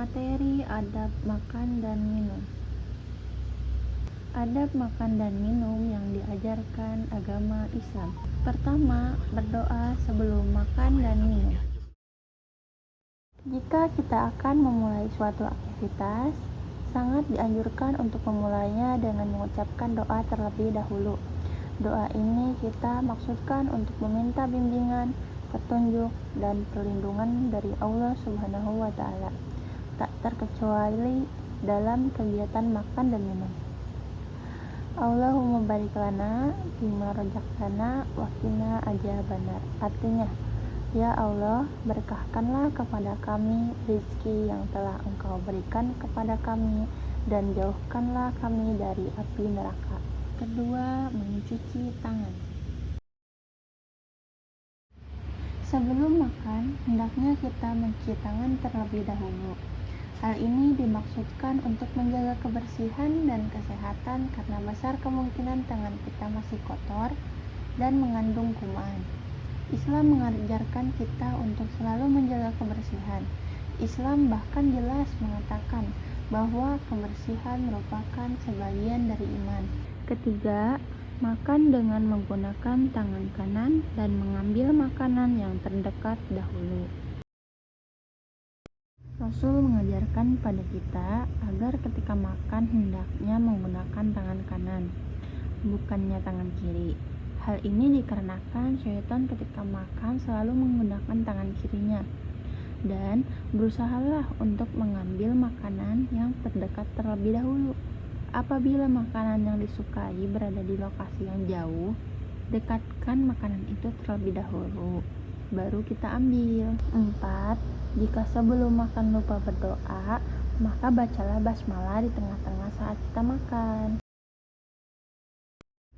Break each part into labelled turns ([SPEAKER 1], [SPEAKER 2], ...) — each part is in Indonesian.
[SPEAKER 1] Materi adab makan dan minum. Adab makan dan minum yang diajarkan agama Islam. Pertama, berdoa sebelum makan dan minum. Jika kita akan memulai suatu aktivitas, sangat dianjurkan untuk memulainya dengan mengucapkan doa terlebih dahulu. Doa ini kita maksudkan untuk meminta bimbingan, petunjuk, dan perlindungan dari Allah Subhanahu wa Ta'ala, tak terkecuali dalam kegiatan makan dan minum. Allahumma barik lana bima razaqtana wa qina adzabannar. Artinya, ya Allah, berkahkanlah kepada kami rezeki yang telah Engkau berikan kepada kami dan jauhkanlah kami dari api neraka. Kedua, mencuci tangan. Sebelum makan, hendaknya kita mencuci tangan terlebih dahulu. Hal ini dimaksudkan untuk menjaga kebersihan dan kesehatan karena besar kemungkinan tangan kita masih kotor dan mengandung kuman. Islam mengajarkan kita untuk selalu menjaga kebersihan. Islam bahkan jelas mengatakan bahwa kebersihan merupakan sebagian dari iman. Ketiga, makan dengan menggunakan tangan kanan dan mengambil makanan yang terdekat dahulu. Rasul mengajarkan pada kita agar ketika makan hendaknya menggunakan tangan kanan, bukannya tangan kiri. Hal ini dikarenakan syaitan ketika makan selalu menggunakan tangan kirinya, dan berusahalah untuk mengambil makanan yang terdekat terlebih dahulu. Apabila makanan yang disukai berada di lokasi yang jauh, dekatkan makanan itu terlebih dahulu, baru kita ambil. 4. Jika sebelum makan lupa berdoa, maka bacalah basmalah di tengah-tengah saat kita makan.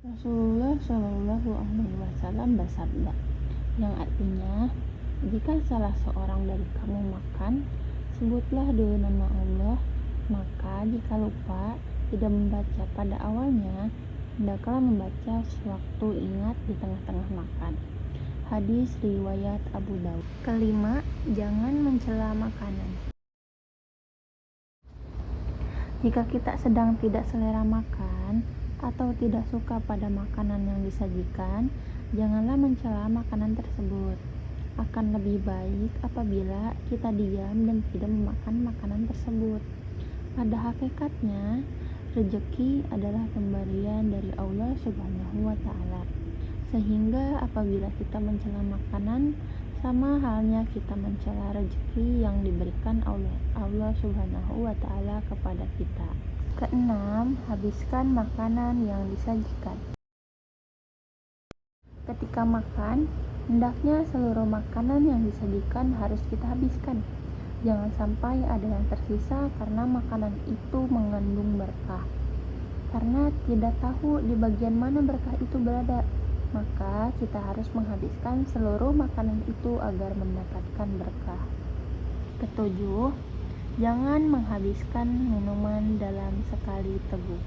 [SPEAKER 1] Rasulullah Shallallahu Alaihi Wasallam bersabda, yang artinya, jika salah seorang dari kamu makan, sebutlah dulu nama Allah. Maka jika lupa tidak membaca pada awalnya, hendaklah membaca sewaktu ingat di tengah-tengah makan. Hadis riwayat Abu Dawud. Kelima, jangan mencela makanan. Jika kita sedang tidak selera makan atau tidak suka pada makanan yang disajikan, janganlah mencela makanan tersebut. Akan lebih baik apabila kita diam dan tidak memakan makanan tersebut. Pada hakikatnya, rezeki adalah pemberian dari Allah Subhanahu wa Ta'ala. Sehingga apabila kita mencela makanan, sama halnya kita mencela rezeki yang diberikan oleh Allah Subhanahu wa Ta'ala kepada kita. Keenam, habiskan makanan yang disajikan. Ketika makan, hendaknya seluruh makanan yang disajikan harus kita habiskan. Jangan sampai ada yang tersisa karena makanan itu mengandung berkah. Karena tidak tahu di bagian mana berkah itu berada, maka kita harus menghabiskan seluruh makanan itu agar mendapatkan berkah. Ketujuh, jangan menghabiskan minuman dalam sekali teguh.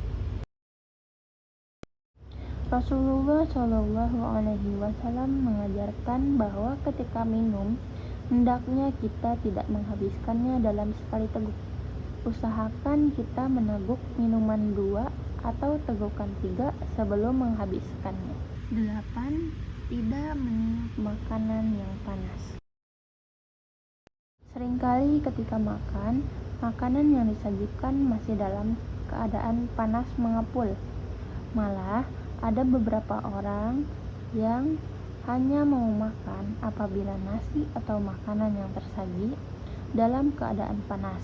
[SPEAKER 1] Rasulullah Shallallahu Alaihi Wasallam mengajarkan bahwa ketika minum, hendaknya kita tidak menghabiskannya dalam sekali teguh. Usahakan kita meneguk minuman 2 atau tegukan 3 sebelum menghabiskannya. 8. Tidak meniup makanan yang panas. Seringkali ketika makan, makanan yang disajikan masih dalam keadaan panas mengepul. Malah, ada beberapa orang yang hanya mau makan apabila nasi atau makanan yang tersaji dalam keadaan panas.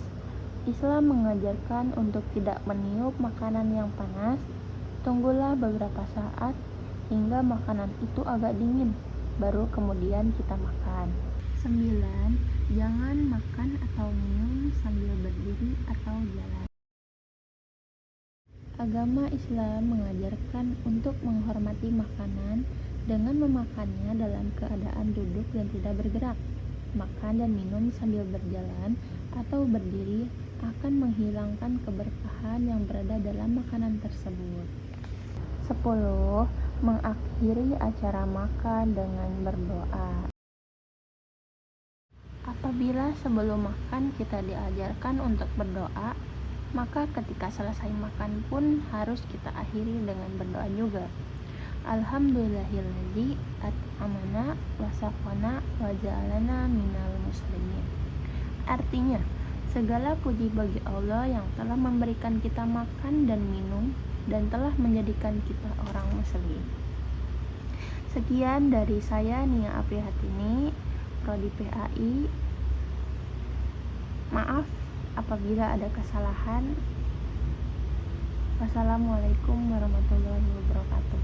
[SPEAKER 1] Islam mengajarkan untuk tidak meniup makanan yang panas. Tunggulah beberapa saat hingga makanan itu agak dingin, baru kemudian kita makan. 9. Jangan makan atau minum sambil berdiri atau jalan. Agama Islam mengajarkan untuk menghormati makanan dengan memakannya dalam keadaan duduk dan tidak bergerak. Makan dan minum sambil berjalan atau berdiri akan menghilangkan keberkahan yang berada dalam makanan tersebut. 10. Mengakhiri acara makan dengan berdoa. Apabila sebelum makan kita diajarkan untuk berdoa, maka ketika selesai makan pun harus kita akhiri dengan berdoa juga. Alhamdulillahilladzi at'amana wa saqana wa ja'alana minal muslimin. Artinya, segala puji bagi Allah yang telah memberikan kita makan dan minum dan telah menjadikan kita orang muslim. Sekian dari saya, Nia Aprihatini, Prodi PAI. Maaf apabila ada kesalahan. Wassalamualaikum warahmatullahi wabarakatuh.